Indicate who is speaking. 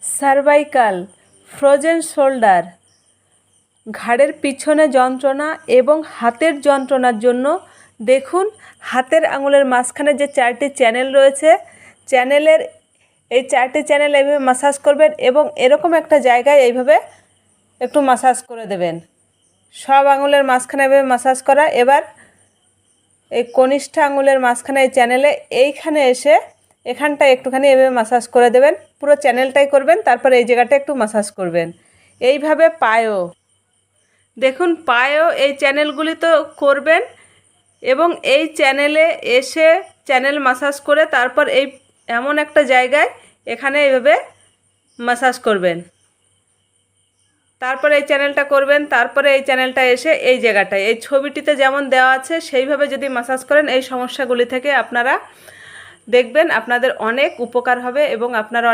Speaker 1: Cervical, frozen shoulder, ঘাড়ের পিছনে যন্ত্রণা এবং হাতের যন্ত্রণার জন্য দেখুন হাতের আঙুলের মাঝখানে যে 4টি চ্যানেল রয়েছে, চ্যানেলের এই 4টি চ্যানেল এইভাবে মাসাজ করবেন এবং এরকম একটা জায়গায় এইভাবে একটু মাসাজ করে দেবেন। সব আঙুলের মাঝখানে এভাবে মাসাজ করা। এবার এই কনিষ্ঠ আঙুলের মাঝখানে এই চ্যানেলে এইখানে এসে এখানটা একটুখানি এভাবে মাসাজ করে দেবেন। পুরো চ্যানেলটাই করবেন, তারপর এই জায়গাটা একটু মাসাজ করবেন। এইভাবে পায়েও দেখুন, পায়েও এই চ্যানেলগুলি তো করবেন এবং এই চ্যানেলে এসে চ্যানেল মাসাজ করে তারপর এই এমন একটা জায়গায় এখানে এইভাবে মাসাজ করবেন। তারপরে এই চ্যানেলটা করবেন, তারপরে এই চ্যানেলটা এসে এই জায়গাটায় এই ছবিটিতে যেমন দেওয়া আছে সেইভাবে যদি মাসাজ করেন এই সমস্যাগুলি থেকে আপনারা দেখবেন আপনাদের অনেক উপকার হবে এবং আপনারা